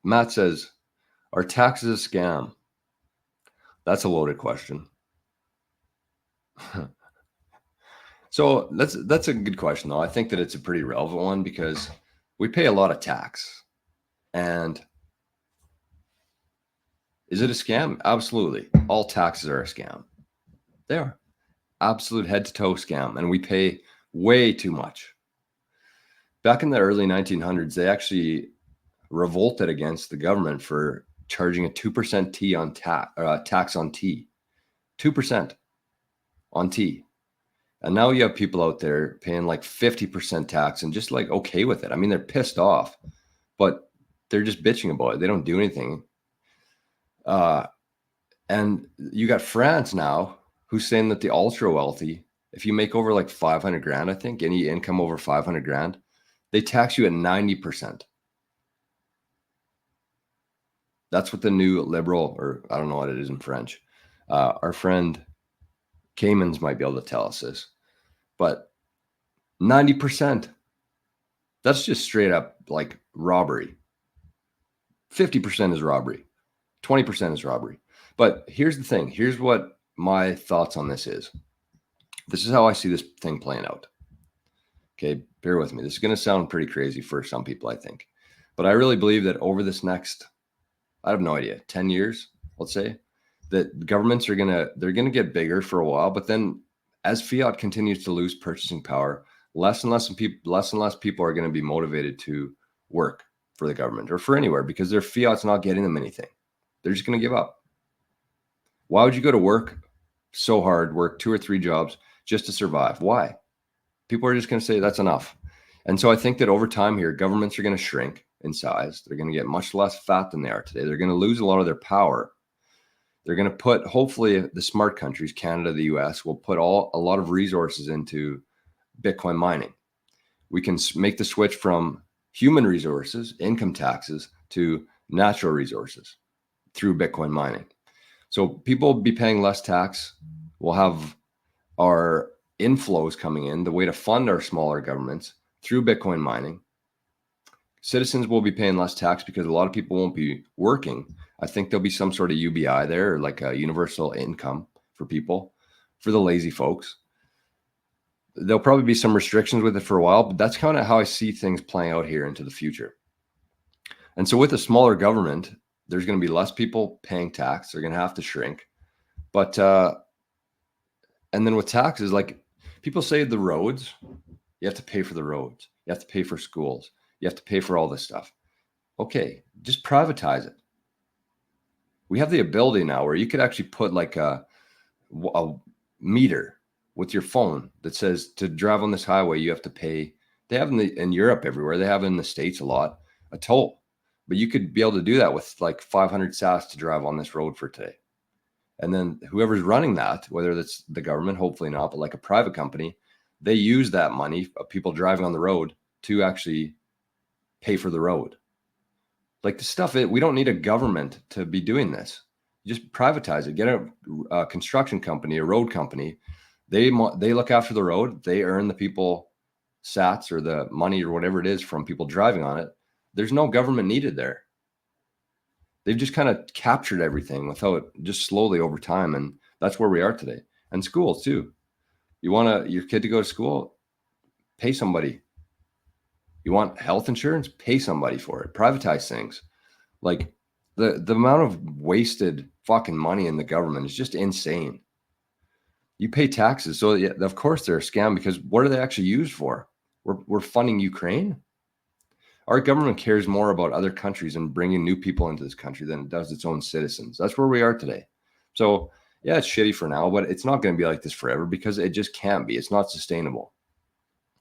Matt says, are taxes a scam? That's a loaded question. So that's a good question, though. I think that it's a pretty relevant one because we pay a lot of tax. And is it a scam? Absolutely. All taxes are a scam. They are. Absolute head to toe scam. And we pay way too much. Back in the early 1900s, they actually revolted against the government for charging a 2% tax on tea. 2% on tea. And now you have people out there paying like 50% tax and just like okay with it. I mean, they're pissed off, but they're just bitching about it. They don't do anything. And you got France now who's saying that the ultra wealthy, if you make over like 500 grand, I think any income over 500 grand, they tax you at 90%. That's what the new liberal, or I don't know what it is in French. Our friend Caymans might be able to tell us this, but 90%, that's just straight up like robbery. 50% is robbery. 20% is robbery. But here's the thing. Here's what my thoughts on this is. This is how I see this thing playing out. Okay, bear with me. This is going to sound pretty crazy for some people, I think. But I really believe that over this next, I have no idea, 10 years, let's say, that governments are they're going to get bigger for a while. But then as fiat continues to lose purchasing power, less and less people are going to be motivated to work for the government or for anywhere because their fiat's not getting them anything. They're just going to give up. Why would you go to work so hard, work 2 or 3 jobs just to survive? Why? People are just going to say that's enough. And so I think that over time here, governments are going to shrink in size. They're going to get much less fat than they are today. They're going to lose a lot of their power. They're going to put, hopefully the smart countries, Canada, the US, will put a lot of resources into Bitcoin mining. We can make the switch from human resources, income taxes, to natural resources through Bitcoin mining. So people will be paying less tax. We'll have our inflows coming in, the way to fund our smaller governments through Bitcoin mining. Citizens will be paying less tax because a lot of people won't be working. I think there'll be some sort of UBI there, or like a universal income for people, for the lazy folks. There'll probably be some restrictions with it for a while, but that's kind of how I see things playing out here into the future. And so with a smaller government, there's going to be less people paying tax. They're going to have to shrink. But, and then with taxes, like people say the roads, you have to pay for the roads. You have to pay for schools. You have to pay for all this stuff. Okay, just privatize it. We have the ability now where you could actually put like a meter with your phone that says to drive on this highway, you have to pay. They have in Europe everywhere. They have in the States a lot, a toll. But you could be able to do that with like 500 sats to drive on this road for today. And then whoever's running that, whether that's the government, hopefully not, but like a private company, they use that money of people driving on the road to actually pay for the road. Like the stuff, we don't need a government to be doing this. Just privatize it. Get a construction company, a road company. They look after the road. They earn the people sats or the money or whatever it is from people driving on it. There's no government needed there. They've just kind of captured everything without just slowly over time. And that's where we are today. And schools too. You want your kid to go to school, pay somebody. You want health insurance, pay somebody for it. Privatize things. Like the amount of wasted fucking money in the government is just insane. You pay taxes. So yeah, of course they're a scam because what are they actually used for? We're funding Ukraine. Our government cares more about other countries and bringing new people into this country than it does its own citizens. That's where we are today. So yeah, it's shitty for now, but it's not going to be like this forever because it just can't be. It's not sustainable.